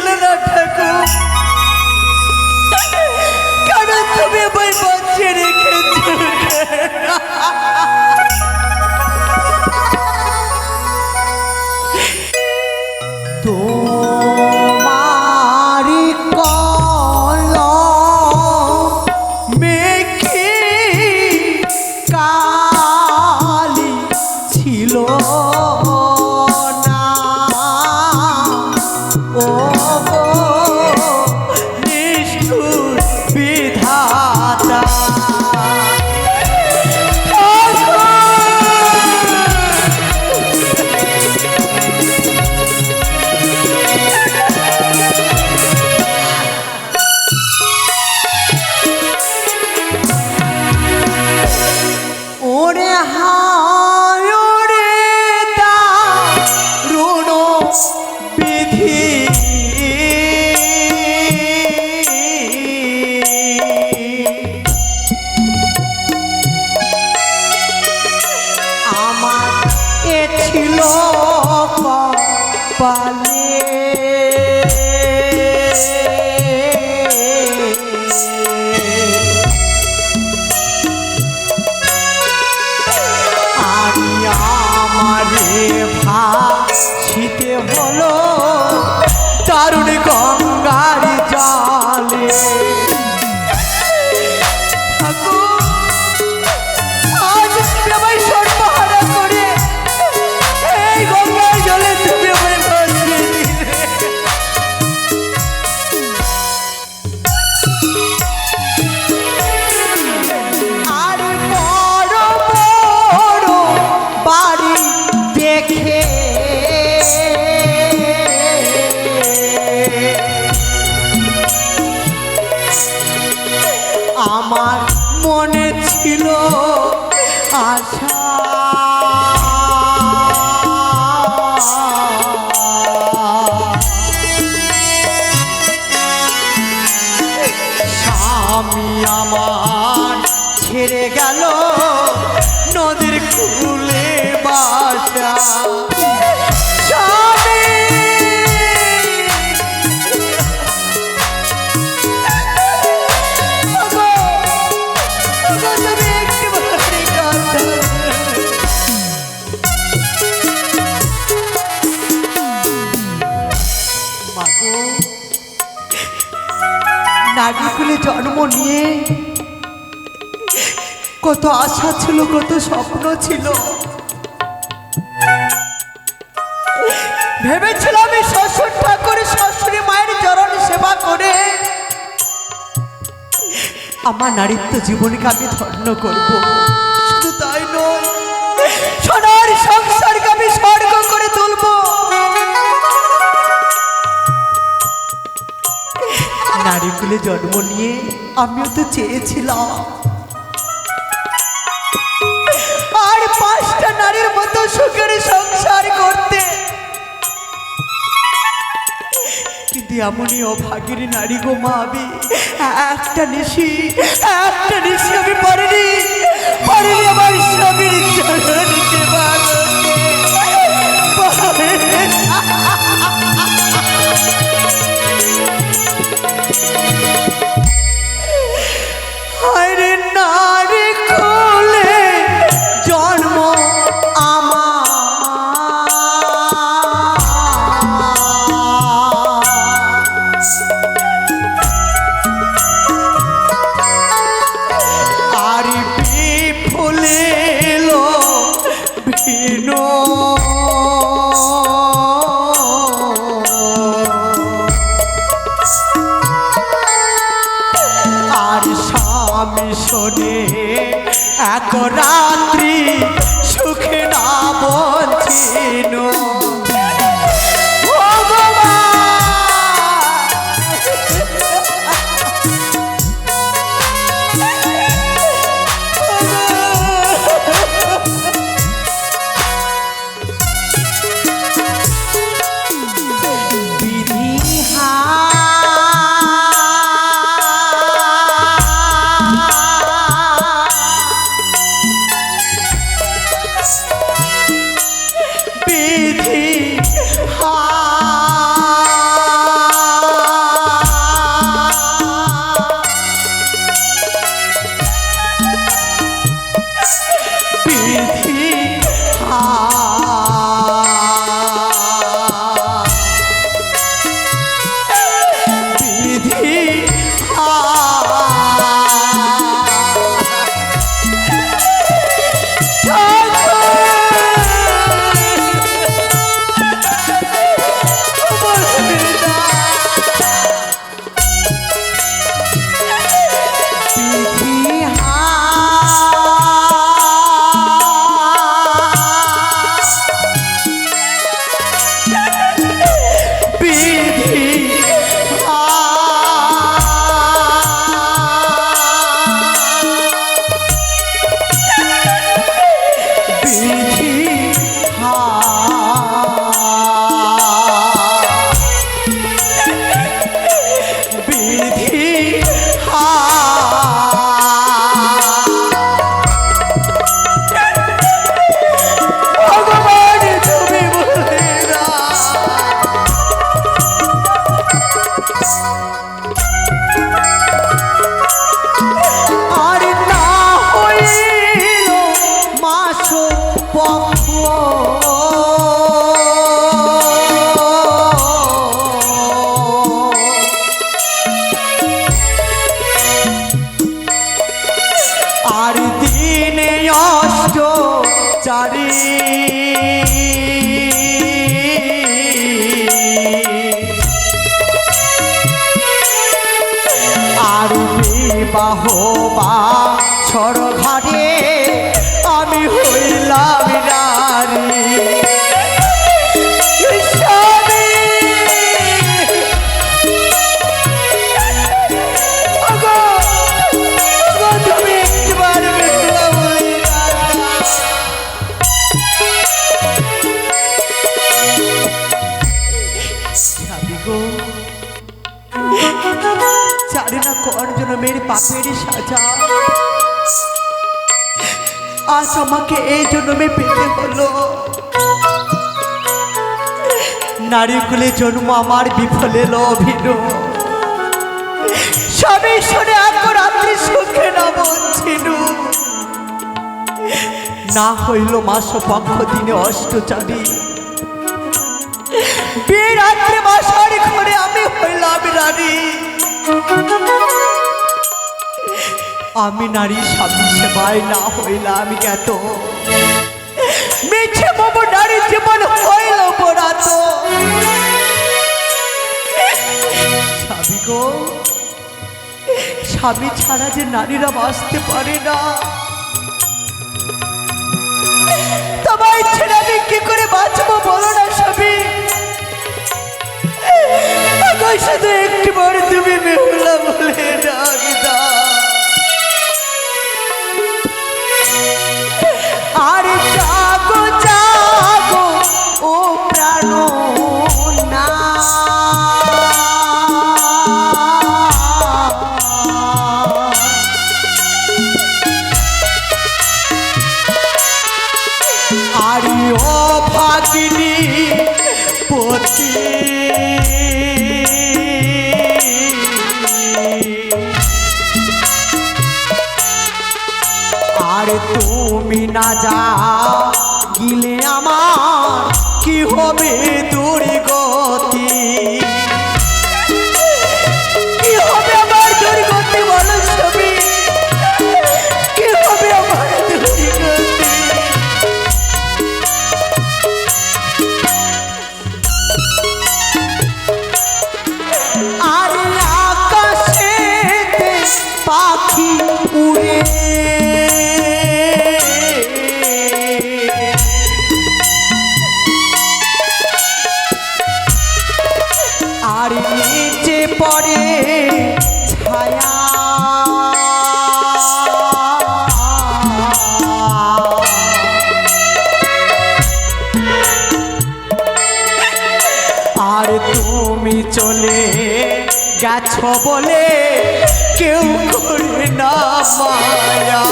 গেলে না ঠাকুর, কারণ তুমি আমায় বাঁচিয়ে রেখেছো। তোমারি কলম মেখে কালি ছিল না, ও গো নিষ্ঠুর বিধাতা। ওরে হায় রে দারুণ বিধি, আমার এ ছিল কপালে। আমারে ভাসিতে হলো দারুণ গঙ্গার জলে। আজ তুমি আমায় সর্বহারা করে এই গঙ্গার জলে তুমি আমায় ভাসিয়ে দিলে। আর বড় বড় বাড়ি দেখে আমার মনে ছিল আশা, স্বামী আমার ছেড়ে গেল নদীর কূলে বাসা। স্বামী নারীকুলে জন্ম নিয়ে কত আশা ছিল, কত স্বপ্ন ছিল। ভেবেছিলাম এই শ্বশুর ঠাকুর শাশুড়ি মায়ের চরণ সেবা করে আমার নারীত্ব জীবনকে আমি ধন্য করব। শুধু তাই নয়, সোনার সংসারকে আমি স্বর্গ করে তুলব। নারীকুলে জন্ম নিয়ে আমিও তো চেয়েছিলাম আর 5টা নারীর মতো সুখের সংসার করতে, কিন্তু এমনই অভাগীর নারী গো মা, আমি একটা নিশি আমি পারিনি আমার স্বামীর চরণ সেবা করতে। আরে নারী কোলে জন্ম আর বিফলে এলো ভিনো, আর স্বামী শোনে এক রাত্রি সুখে না বঞ্চিন। বিধি বিবাহ বা ছড়ঘাটে আমি হইলাম নারী। স্বামী ওগো, ওগো তুমি একবার বেহুলা হইলা না। স্বামী গো, জানি না কোন জন্মের পাপের সাজা আজ আমাকে এই জন্মে পেতে হলো। নারী কুলে জন্ম আমার বিফলে লভিল। স্বামী শুনে আকো রাত্রি সুখে না বঞ্চিল। না হইল মাস পক্ষ দিনে অষ্টচারী। বিয়ে রাত্রে বাসার ঘরে আমি হইলাম নারী। আমি নারী স্বামী সেবায় না হইলাম জ্ঞাত। মিছে মম নারী জীবন হইল পরাত। স্বামী গো, স্বামী ছাড়া যে নারীরা বাঁচতে পারে না, তোমায় ছেড়ে আমি কি করে বাঁচবো বলো না স্বামী। শুধু একটি বড় তুমি বেহুলা বলে ডাক দাও। আর জাগো জাগো ও প্রাণ না, আর ও ভাগিনী পতি আর তুমি না যা গিলে আমার কি হবে দুর্গতি। কি হবে আমার দুর্গতি বলো স্বামী, কি হবে আমার দুর্গতি। আর আকাশেতে পাখি উড়ে আর নিচে পড়ে ছায়া। আর তুমি চলে গেছো বলে কেউ করে না মায়া।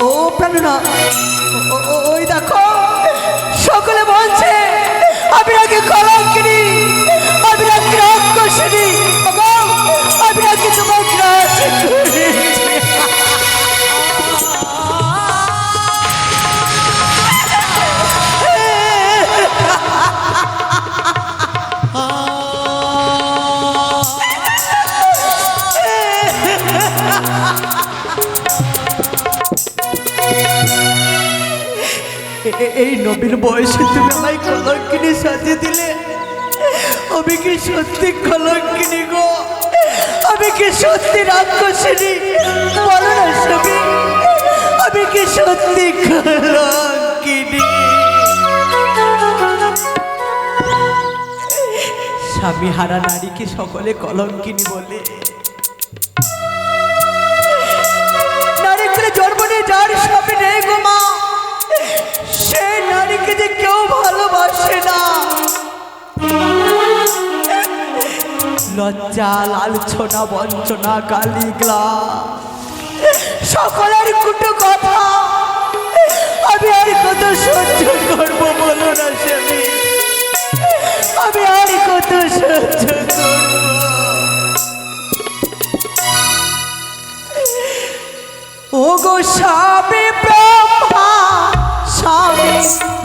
ও প্রাণনা, ওই দেখো সকলে বলছে আমি নাকি কলঙ্কিনী, আমি নাকি রাক্ষসিনী, আমি নাকি তোমার গ্রাস করেছি। এই নবীন বয়সে তুমি আমায় কলঙ্কিনী সাজিয়ে দিলে। আমি কি সত্যি কলঙ্কিনী গো? আমি কি সত্যি রাক্ষসিনী বলো না স্বামী, আমি কি সত্যি কলঙ্কিনী? স্বামী হারা নারীকে সকলে কলঙ্কিনী বলে। নারী করে জন্ম নিয়ে যার স্বামী নেই গো মা, সে নারীকে যে কেউ ভালোবাসে না। লজ্জা লালছনা বঞ্চনা গালিগ্লা সকলের কুটো কথা আমি আর কত সহ্য করবো বলো না স্বামী, আমি আর কত সহ্য করবো। ও গো স্বামী ব্রহ্মা স্বামী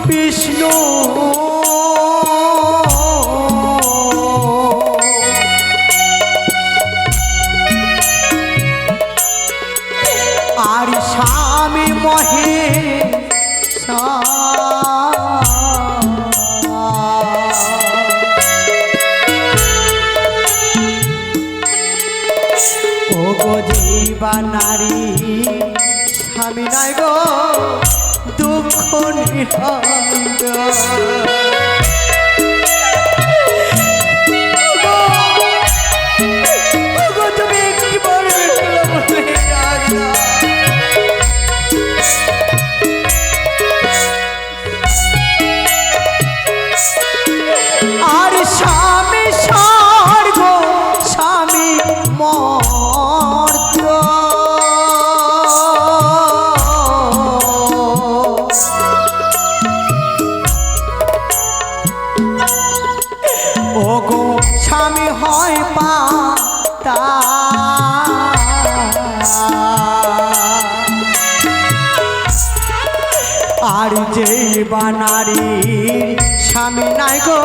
বিষ্ণু, নারী স্বামী নাই গো দুঃখ নিরন্তর তুমি একটি বড় আর স্বামী স্বর্গ স্বামী মর্ত্য ও গো স্বামী হয় পাতা আর যেই বানারীর স্বামী নাই গো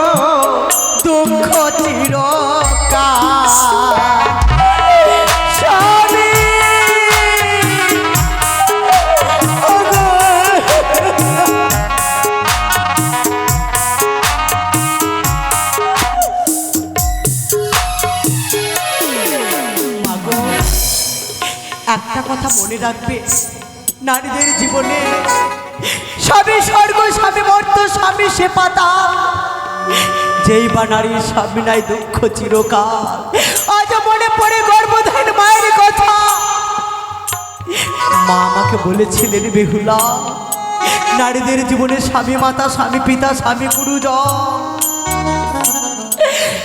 দুঃখ চিরকাল স্বামী একটা কথা মনে রাখবে নারীদের জীবনে স্বামী স্বর্গ স্বামী মর্ত স্বামী সে পাতা যেই বা নারীর স্বামী নাই দুঃখ চিরকাল আজ মনে পড়ে গর্ভধারণ মায়ের কথা মা আমাকে বলেছিলেন বেহুলা নারীদের জীবনে স্বামী মাতা স্বামী পিতা স্বামী গুরুজন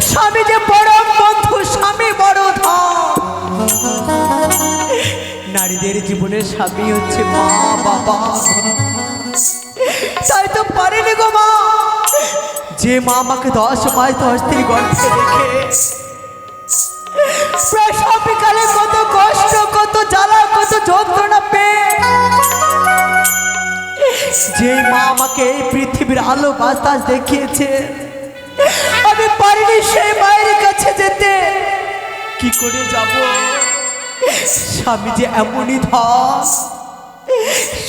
স্বামী যে পরম বন্ধু স্বামী বড় ধন নারীদের জীবনে স্বামী হচ্ছে মা বাবা তাই তো পারেনি গো মা যে মা আমাকে 10 মাস 10 দিন গর্ভে রেখে প্রসবকালে কত কষ্ট কত জ্বালা কত যন্ত্রণা পেয়ে যে মা আমাকে এই পৃথিবীর আলো বাতাস দেখিয়েছে আমি পারিনি সেই মায়ের কাছে যেতে কি করে যাব স্বামী যে এমনই ধন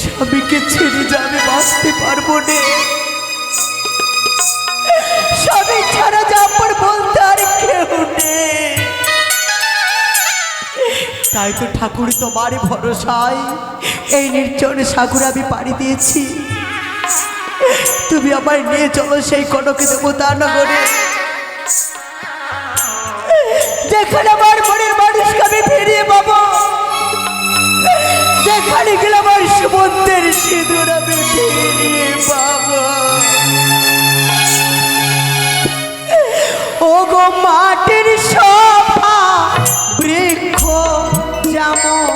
স্বামীকে ছেড়ে যাবে বাঁচতে পারবো না স্বামী ছাড়া যাবার বলতে আর কেউ নেই তাই তো ঠাকুর তোমার ভরসায় এই নির্জন সাগর আমি পাড়ি দিয়েছি তুমি আমায় নিয়ে চলো সেই কনক দেবতা নগরে যেখানে আমার মনের মানুষকে আমি ফিরিয়ে পাবো যেখানে গেলে আমার সুমন্তের সিঁদুর আমি ফিরিয়ে পাবো ও গো মাটির শোভা বৃক্ষ যেমন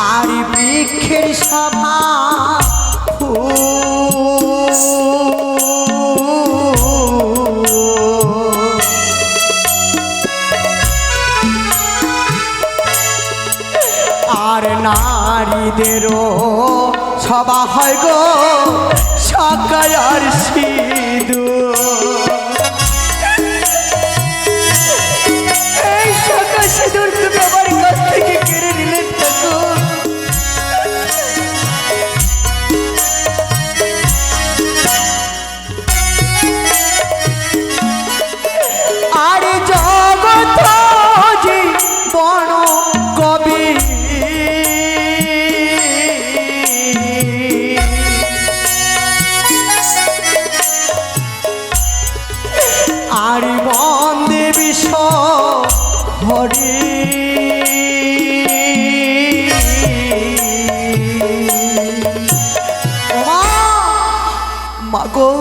আর বৃক্ষের শোভা আর নারীদেরও সভা হয় গো সকাল আর সিঁদুর এই সকাল সিঁদুর তুমি আমার কাছ থেকে কেড়ে নিলেন ঠাকুর আর জগৎ জীবন কবি আর বন্দে বিষ হরি মাগো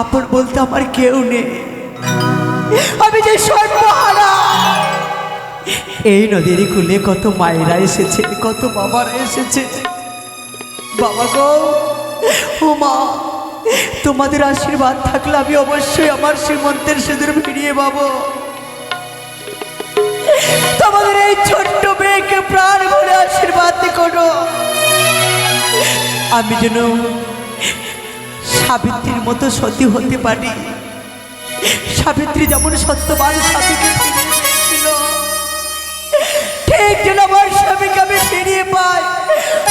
আপন বলতে আমার কেউ নেই আমি যে সর্বহারা এই নদীর কূলে কত মায়েরা এসেছে কত বাবারা এসেছে বাবা গো ও মা তোমাদের আশীর্বাদ থাকলে আমি অবশ্যই আমার শ্রীমন্তের সিঁদুর ফিরিয়ে পাবো তোমাদের এই ছোট্ট মেয়েকে প্রাণ ভরে আশীর্বাদ করো আমি যেন সাবিত্রীর মতো সতী হতে পারি সাবিত্রী যেমন সত্যবান স্বামীকে ফিরিয়ে পেয়েছিল ঠিক যেন আমার স্বামীকে আমি ফিরিয়ে পাই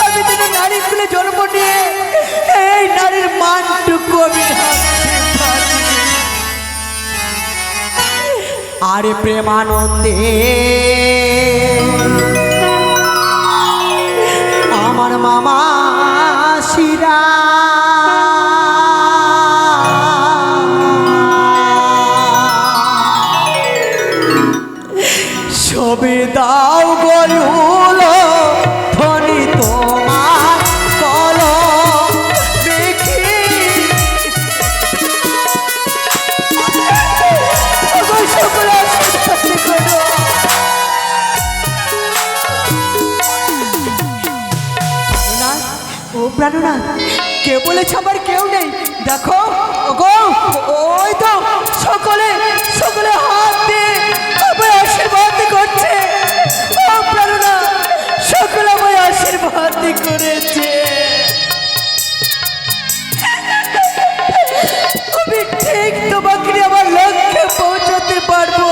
আমি যেন নারী কুলে জন্ম নিয়ে এই নারীর মানটুকু আমি রাখতে পারি। আরে প্রেমানন্দে আমার মামা শিরা সবে দাও গলুল ধনি তোমার কল দেখি সকলে ও প্রাণনাথ, কে বলেছে আমার কেউ নেই? দেখো ওগো, ওই তো সকলে সকলে হাত দিয়ে আমায় আশীর্বাদ করছে। ও প্রাণনাথ, সকলে আমায় আশীর্বাদ করেছে। আমি ঠিক তোমাকে আমার লক্ষ্যে পৌঁছাতে পারবো।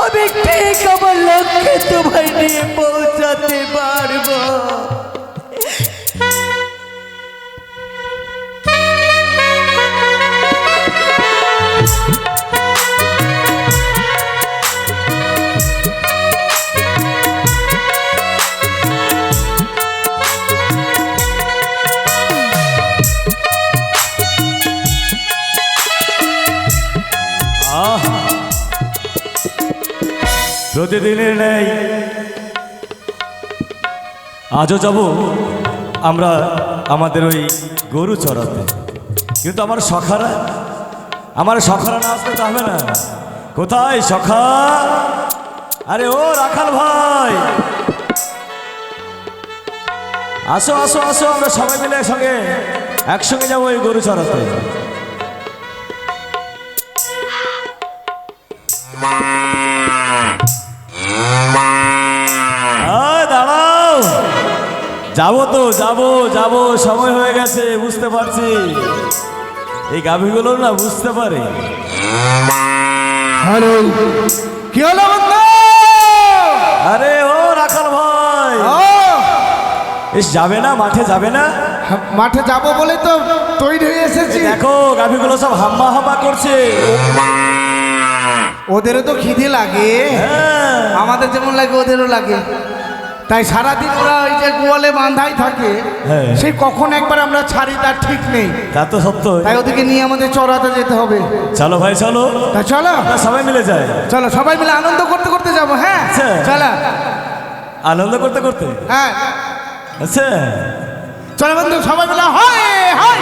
আমি ঠিক আমার লক্ষ্যে তোমায় নিয়ে পৌঁছাতে পারবো। প্রতিদিনের নেই আজও যাব আমরা আমাদের ওই গরু চড়াতে, কিন্তু আমার সখারা না আসতে তো হবে না। কোথায় সখা? আরে ও রাখাল ভাই, আসো আসো আসো, আমরা সবাই মিলে একসঙ্গে যাবো ওই গরু চড়াতে। দাঁড়াও, যাবো তো যাবো, সময় হয়ে গেছে, বুঝতে পারছি। এই গাভীগুলো না বুঝতে পারে। কি হলো? আরে ও রাখাল ভাই, এস যাবে না, মাঠে যাবে না? মাঠে যাবো বলে তো তৈরি হয়ে এসেছি। দেখো গাভীগুলো সব হাম্বা হাম্বা করছে। ওদেরও তো খিদে লাগে, আমাদের যেমন লাগে ওদেরও লাগে। তাই সারাদিন ওরা ওই যে গোয়ালে বাঁধাই থাকে, সেই কখন একবার আমরা ছাড়ি তার ঠিক নেই। তা তো সত্য। তাই ওদেরকে নিয়ে আমাদের চড়াতে যেতে হবে। চলো ভাই চলো, চলো সবাই মিলে যাই। চলো সবাই মিলে আনন্দ করতে করতে যাবো। হ্যাঁ চলো, আনন্দ করতে করতে। হ্যাঁ আচ্ছা চলো বন্ধু, সবাই মিলে হয় হয়।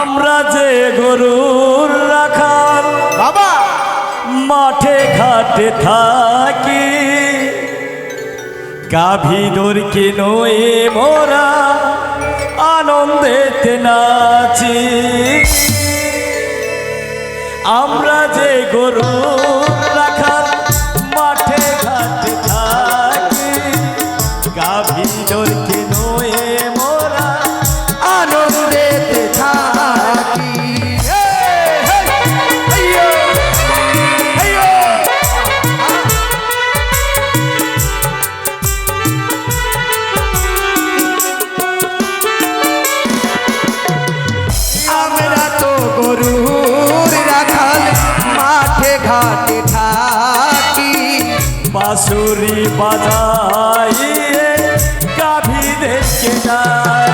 আমরা যে গরুর রাখাল বাবা, মাঠে ঘাটে থাকি, গাভী দরকে নয়ে মোরা আনন্দেতে নাচি। আমরা যে গরু রাখাল মাঠে ঘাটে থাকি, গাভী দরকে নয়ে মোরা আনন্দেতে থাকি। আমরা তো গরুর রাখাল মাঠে ঘাটে থাকি, বাঁশুরি বাজাইয়ে গাভীদেরকে যাই।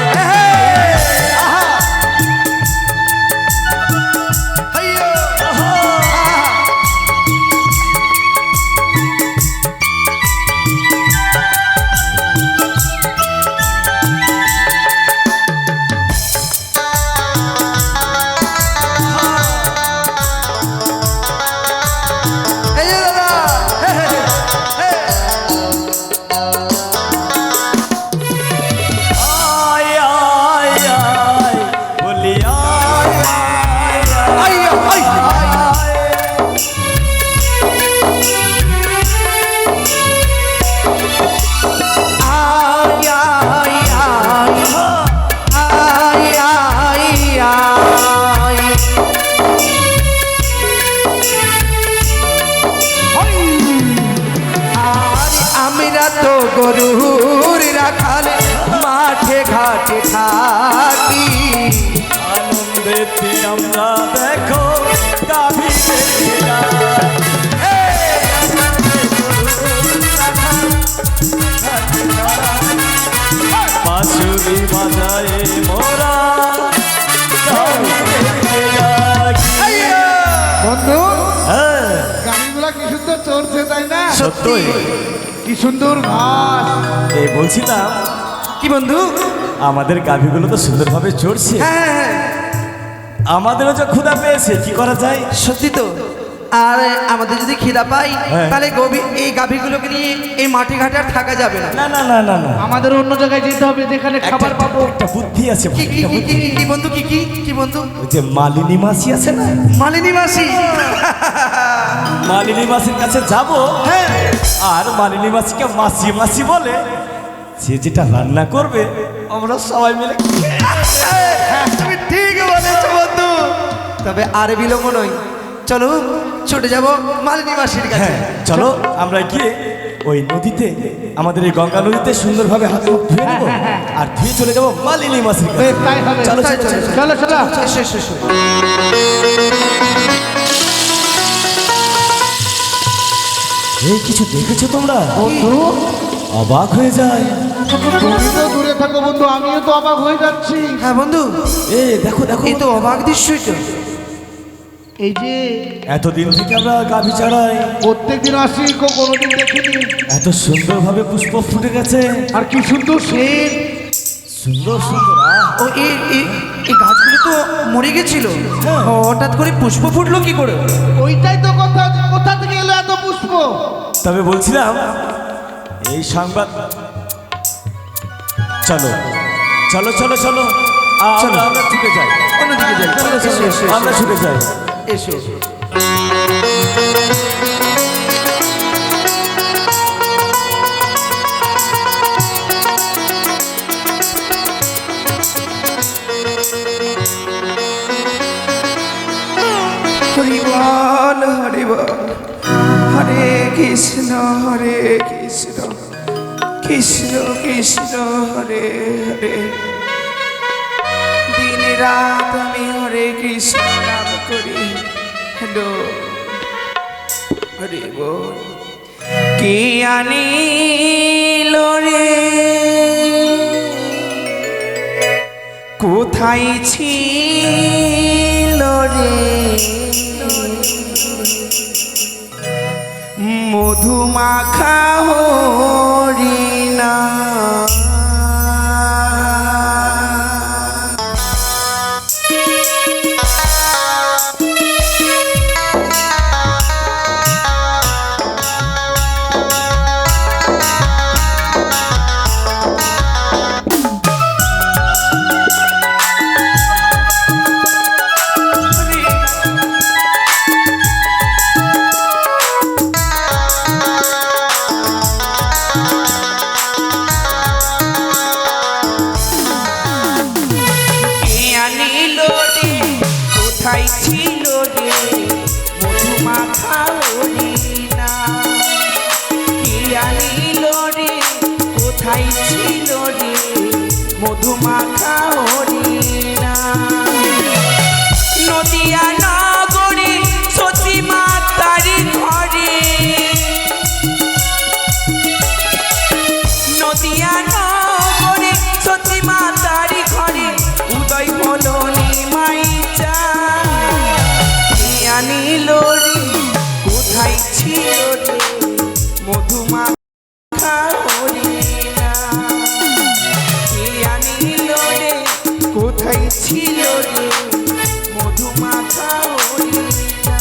তো গরুর রাখালে মাঠে ঘাটে থাকি। আনন্দেতে আমরা দেখো গাভী দেখি বাঁশুরি বাজায় মোরা বন্ধু হ্যাঁ গাড়িগুলা কি সুন্দর চড়ছে তাই না? সত্যই কি সুন্দর ঘাস। এই বলছিলাম কি বন্ধু? আমাদের গাভীগুলো তো সুন্দরভাবে চড়ছে, হ্যাঁ আমাদেরও যে ক্ষুধা পেয়েছে, কি করা যায়? সত্যি তো। আর আমাদের যদি খিদা পাই হ্যাঁ। তাহলে এই গাভীগুলোকে নিয়ে এই মাটি ঘাটে আর থাকা যাবে না। না না না না না, আমাদের অন্য জায়গায় যেতে হবে যেখানে খাবার পাবো। একটা বুদ্ধি আছে, কি কি একটা কি বুদ্ধি। কি কি বন্ধু? কি কি কি বন্ধু? ওই যে মালিনী মাসি আছে না, মালিনী মাসি। মালিনী মাসির কাছে যাব, হ্যাঁ আর মালিনী মাসিকে মাসি মাসি বলে সে যেটা রান্না করবে আমরা সবাই মিলে তুমি ঠিক বলেছো বন্ধু। তবে আর বিলম্ব নয়, চলো ছুটে যাব মালিনী মাসির কাছে। হ্যাঁ চলো আমরা গিয়ে ওই নদীতে, আমাদের এই গঙ্গা নদীতে সুন্দরভাবে হাত মুখ ধুয়ে নেবো, আর ধুয়ে চলে যাবো মালিনী মাসির কাছে। বেশ, তাই হবে। চলো তাই চলো, চলো, চলো। চলো চলো। এসো এসো এসো। এই কিছু দেখেছো তোমরা? বন্ধু অবাক হয়ে যায়। তুমি তো দূরে থাকো বন্ধু, আমিও তো অবাক হয়ে যাচ্ছি। হ্যাঁ বন্ধু, এ দেখো দেখো, এই তো অবাক দৃশ্যই তো। এই যে এতদিন থেকে আমরা গাভী চড়াই, প্রত্যেকদিন আসি কোনোদিন দেখিনি। এত সুন্দরভাবে পুষ্প ফুটে গেছে, আর কি সুন্দর সেন। সুন্দর সুন্দর ও এই গাছগুলো তো মরে গেছিল, হঠাৎ করে পুষ্প ফুটলো কি করে? ওইটাই তো কথা, কোথা থেকে এলো এত পুষ্প? তবে বলছিলাম এই সংবাদ, চলো চলো চলো চলো, চলো। আমরা ছুটে যাই, অন্যদিকে যাই। চলো, চলো, এসো, এসো, আমরা এসো। ছুটে যাই। এসো হরি বল হরি বল, হরে কৃষ্ণ কৃষ্ণ কৃষ্ণ হরে হরে। দিন রাত আমি হরে কৃষ্ণ নাম করি। হ্যালো হরে বল। কি আনিল রে, কোথায় ছিল রে, মধুমাখা হরিণা। কোথায় ছিল রে, মধুমাখা হরিণা। কি আনিল রে, কোথায় ছিল রে, মধুমাখা হরিণা। নদিয়া নগরে সতী মাতারি ঘরে, নদিয়া নগরে সতী মাতারি ঘরে, উদয় হলো নিমাই চা। আনিল রে, কোথায় ছিল রে, মধুমাখা হরিণা। আনিল রে, কোথায় ছিল রে, মধুমাখা হরিণা।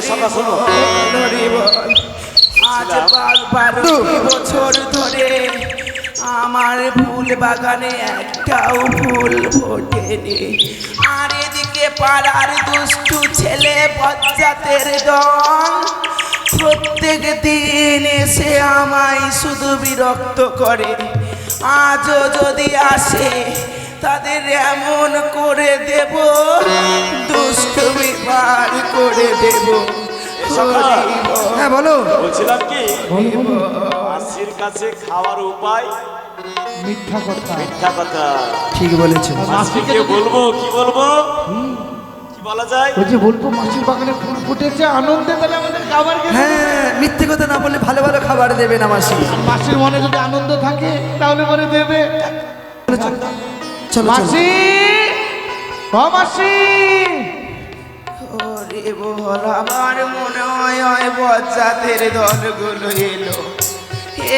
সখা শোনো হরি বল। আজ 12 বছর ধরে আমার ফুল বাগানে একটাও ফুল ফোটেনি, আর এদিকে পাড়ার দুষ্টু ছেলে বজ্জাতের দল প্রত্যেক দিন এসে আমায় শুধু বিরক্ত করে। আজও যদি আসে তাদের এমন করে দেব, দুষ্টুমি বার করে দেব। হরি বল। হ্যাঁ বলো। বলছিলাম কি মাসির কাছে খাওয়ার উপায় মিথ্যা কথা। মিথ্যা কথা। ঠিক বলেছো। মাসিকে বলবো কি বলবো, কি বলা যায়? ওই যে বলবো মাসির বাগানে ফুল ফুটেছে, আনন্দে তাহলে আমাদের খাবার খেতে। হ্যাঁ, মিথ্যে কথা না বললে ভালো ভালো খাবার দেবে না মাসি। মাসির মনে যদি আনন্দ থাকে তাহলে পরে দেবে। চলো চলো। মাসি, ও মাসি। ওরে বল, আমার মনে হয় বজ্জাতের দলগুলো এলো,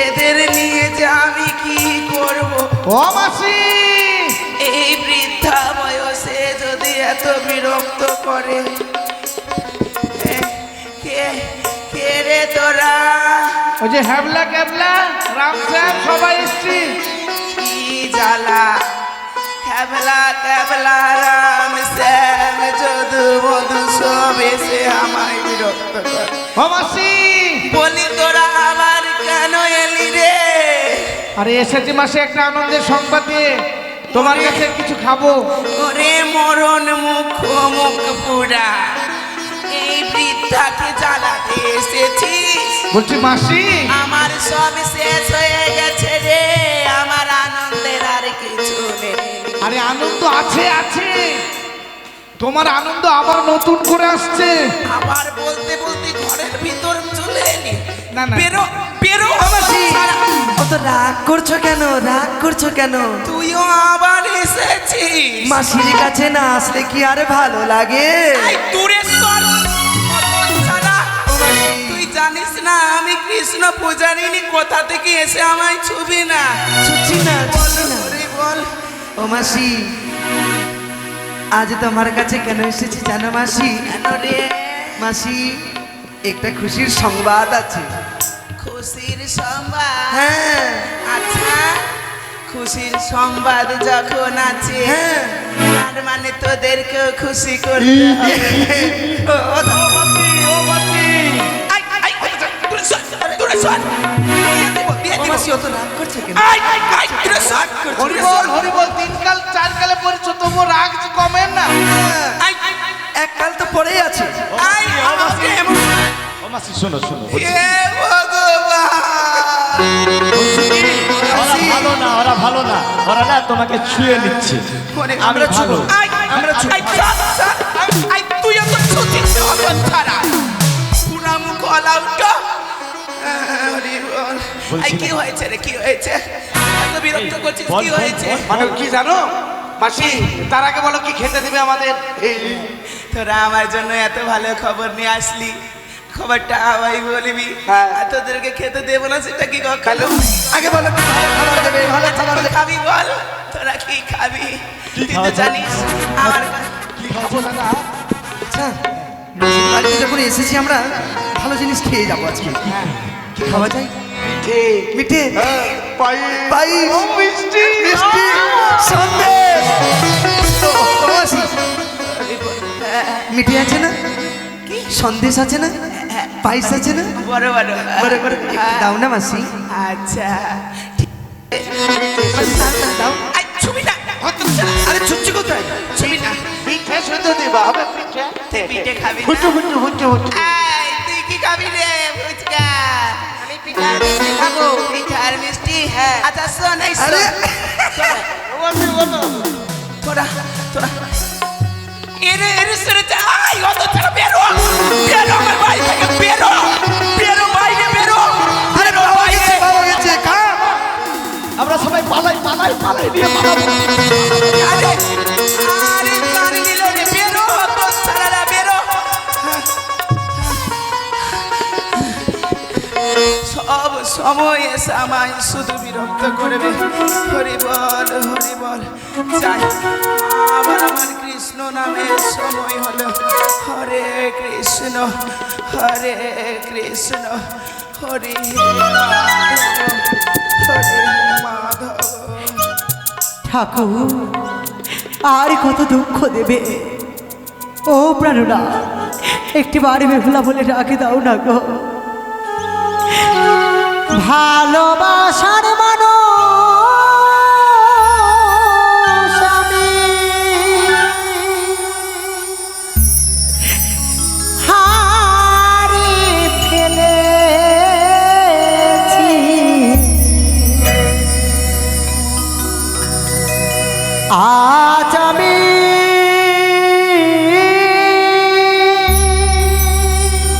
এদের নিয়ে যে আমি কি করব? ও মাসি। এই বৃদ্ধা বয়সে যদি এত বিরক্ত করে, কে রে তোরা? ওই যে হ্যাবলা ক্যাবলা রাম স্যার সবাই এসছি। কি জ্বালা! ক্যাবলা ক্যাবলা রাম শ্যাম যদু মধু সব এসে আমায় বিরক্ত করে। ও মাসি। বলি তোরা আবার কেন এলি রে? আরে এসেছি মাসে একটা আনন্দের সংবাদ দিয়ে, তোমার কাছে কিছু খাবো। ওরে মরণ মুখ মুখ পুরা, এই বৃদ্ধাকে জ্বালাতে এসেছিস? বলছি মাসি। আমার সব শেষ হয়ে গেছে রে, আমার আনন্দের আর কিছু নেই। আরে আনন্দ আছে আছে, তোমার আনন্দ আবার নতুন করে আসছে। আবার বলতে বলতে ঘরের ভিতর চলে এলি। না, না। বেরো বেরো মাসি, অত রাগ করছো কেন? রাগ করছো কেন? তুইও আবার এসেছিস? মাসির কাছে না আসলে কি আর ভালো লাগে? এই দূরে সর, হতচ্ছাড়া। তুই জানিস না আমি কৃষ্ণ পূজারিনী, কোথা থেকে এসে আমায় ছুবি না? ছুটছি না, ছুটছি না। ওরে বল। ও মাসি, আজ তোমার কাছে কেন এসেছি জানো মাসি? কেন রে? মাসি, একটা খুশির সংবাদ আছে। খুশির সংবাদ? হ্যাঁ আচ্ছা, খুশির সংবাদ যখন আছে, হ্যাঁ। তার মানে তোদেরকেও খুশি করতে হবে। আই, আই, দূরে সর, দূরে সর। দিয়ে ও দিব। মাসি, অত রাগ করছে কেন? আই, আই, দূরে সর, দূরে সর। হরিবল, তিনকাল চারকালে পরিচয়, তবু রাগ যে কমেন না। আই, এক কাল তো পড়েই আছে। আই, আমাকে এমন- ও মাসি শোনো শোনো, হে ভগবান! ওরা ভালো না, ওরা ভালো না, ওরা না তোমাকে ছুঁয়ে নিচ্ছে। ওরে, আমরা ভালো। ছুবো। আই, আমরা ছুবো। আই, সর, সর। আই, তুইও তো ছুটিস হতচ্ছাড়া। পুরা মুখ অলাউটো। হরি বল। আই, কি হয়েছে রে, কি হয়েছে? এত বিরক্ত করছিস, বল, কি বল, হয়েছে? বল। মানে কি জানো মাসি, তার আগে বলো কি খেতে দিবে আমাদের? তোরা আমার জন্য এত ভালো খবর নিয়ে আসলি, খবরটা আমায় বলবি। হ্যাঁ। আর তোদেরকে খেতে দেবো না, সেটা কি কখনো? আগে বলো কি ভালো খাবার দেবে, ভালো খাবার তোরা দেবে। খাবি বল, তোরা কি খাবি? তুই তো খাওয়া যায়? জানিস আমার আচ্ছা, মাসির বাড়িতে যখন এসেছি আমরা, ভালো জিনিস খেয়ে যাবো আজকে। কি খাওয়া যায়? মিঠে, পায়েস, মিষ্টি, সন্দেশ। ও মাসি, মিঠে আছে না? সন্দেশ আছে না? পায়েস আছে না? বড় বড় করে করে একটু দাও না মাসি। আচ্ছা, মাসি, তাড়াতাড়ি দাও। আই, ছুবি না, হতচ্ছাড়া। আরে ছুটছি কোথায়? ছুবি না। পিঠে শুধু দিবা হবে, পিঠে। তুই পিঠে খাবি না? হুটু হুটু হুটু হুটু। আই, তুই কি খাবি রে ফুচকা? আমি পিঠার মিষ্টি খাবো। পিঠার মিষ্টি? হ্যাঁ। আচ্ছা শোন, এই শোন। আরে তোরা তোরা এরে এরে সরে যা। আই, হতচ্ছাড়া, বেরো বেরো আমার বাড়ি থেকে, বেরো বেরো বাইরে, বেরো। আরে বাবা গেছে, বাবা গেছে, খা। আমরা সবাই পালাই পালাই পালাই দিয়ে পালাবো। আরে আরে গাড়ি নিল রে, বেরো হতচ্ছাড়ারা, বেরো। সব সময় এসে আমায় শুধু বিরক্ত করবে। হরি বল, হরি বল। যাই, আবার আমার কৃষ্ণ নামের সময় হলো। হরে কৃষ্ণ। কৃষ্ণ হরে কৃষ্ণ হরে মাধব হরে মাধব। ঠাকুর আর কত দুঃখ দেবে? ও প্রাণনা, একটি বাড়ি বেহুলা বলে ডাকে দাও না গো। ভালোবাসা